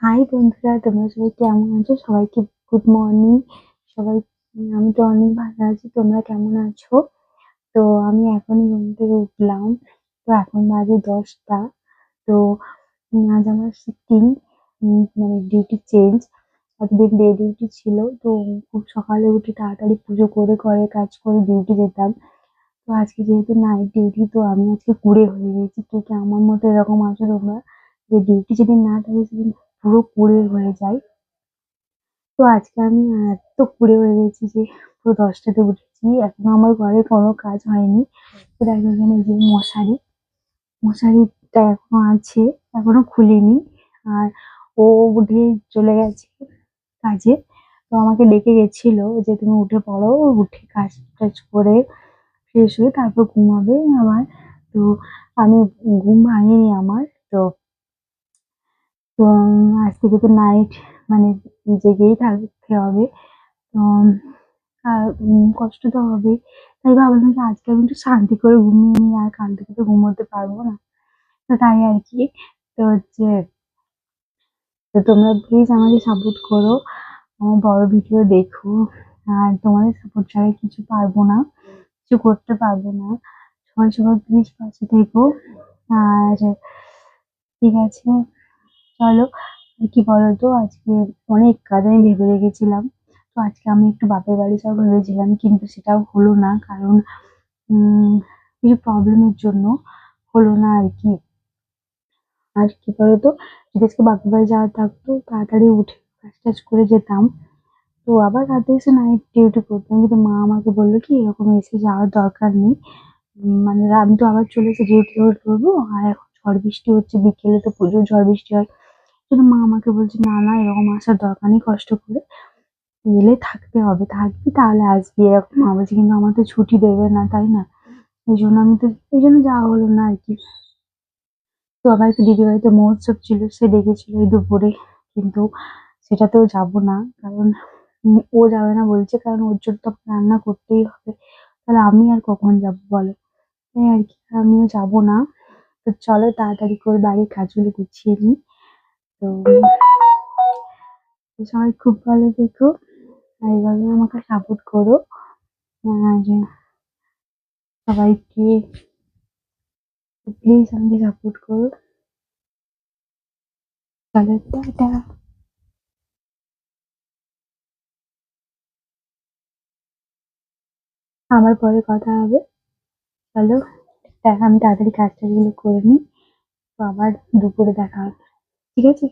High বন্ধুরা, তোমরা সবাই কেমন আছো? সবাইকে গুড মর্নিং। সবাই আমি তো অনেক ভালো আছি। তোমরা কেমন আছো? তো আমি এখনই ঘুম থেকে উঠলাম। তো এখন বাজে 10টা। তো আজ আমার শিফটিং, মানে ডিউটি চেঞ্জ। এতদিন ডে ডিউটি ছিল। তো খুব সকালে উঠে তাড়াতাড়ি পুজো করে ঘরের কাজ করে ডিউটি যেতাম। তো আজকে যেহেতু নাইট ডিউটি, তো আমি আজকে কুঁড়ে হয়ে গেছি। কে কে আমার মতো এরকম আছো তোমরা, যে ডিউটি যেদিন না থাকে সেদিন পুরো কুঁড়ে হয়ে যায়? তো আজকে আমি এত কুঁড়ে হয়ে গেছি যে পুরো 10টাতে উঠেছি, এখনো আমার ঘরে কোনো কাজ হয়নি। তো দেখো এখানে যে মশারিটা এখনো আছে, এখনো খুলিনি। আর ও উঠে চলে গেছে কাজে। তো আমাকে ডেকে গেছিল যে তুমি উঠে পড়ো, উঠে কাজ টাজ করে ফ্রেশ হয়ে তারপর ঘুমাবে আবার। তো আমি ঘুম ভাঙেনি আমার। তো তো আজ থেকে তো নাইট, মানে জেগেই থাকতে হবে। তো কষ্ট তো হবেই। তাই ভাবলাম যে আজকে আমি একটু শান্তি করে ঘুমিয়ে নিই, আর কাল থেকে তো ঘুমোতে পারবো না। তো তাই আর কি। তো হচ্ছে, তো তোমরা প্লিজ আমাকে সাপোর্ট করো, আমার বড় ভিডিও দেখো। আর তোমাদের সাপোর্ট ছাড়া কিছু পারবো না, কিছু করতে পারবো না। সবাই সবার প্লিজ পাশে থেকো। আর ঠিক আছে, চলো। আর কি বলতো, আজকে অনেক কাজ আমি ভেবে রেখেছিলাম। তো আজকে আমি একটু বাপের বাড়ি যাবো ভেবেছিলাম, কিন্তু সেটাও হলো না। কারণ কিছু প্রবলেমের জন্য হলো না আর কি। আর কি বলতো, যদি আজকে বাপের বাড়ি যাওয়ার থাকতো তাড়াতাড়ি উঠে কাজ টাজ করে যেতাম। তো আবার রাতে এসে নাইট ডিউটি করতাম, কিন্তু মা আমাকে বললো কি এরকম এসে যাওয়ার দরকার নেই। মানে আমি তো আবার চলে এসে ডিউটি করবো। আর এখন ঝড় বৃষ্টি হচ্ছে, বিকেলে তো প্রচুর ঝড় বৃষ্টি হয়। কিন্তু মা আমাকে বলছে না না, এরকম আসার দরকার নেই, কষ্ট করে এলে থাকতে হবে, থাকবি তাহলে আসবি, এরকম মা বলছে। কিন্তু আমার তো ছুটি দেবে না, তাই না? এই জন্য যাওয়া হলো না আর কি। তো আমার একটা দিদি বাড়িতে মহোৎসব ছিল, সে ডেকেছিল এই দুপুরে, কিন্তু সেটাতেও যাব না। কারণ ও যাবে না বলছে, কারণ ওর জন্য তো রান্না করতেই হবে। তাহলে আমি আর কখন যাব বলো? তাই আর কি, আমিও যাব না। তো চলো তাড়াতাড়ি করে বাড়ির কাজগুলো গুছিয়ে নিই। তো সবাই খুব ভালো থেকো, আর এইভাবে আমাকে সাপোর্ট করো। আর সবাইকে প্লিজ আমাকে সাপোর্ট করো। চলো টাটা। আমার পরে কথা হবে। চলো, আমি তাড়াতাড়ি কাজ টাজগুলো করে নিই। তো আবার দুপুরে দেখা হবে, ঠিক আছে?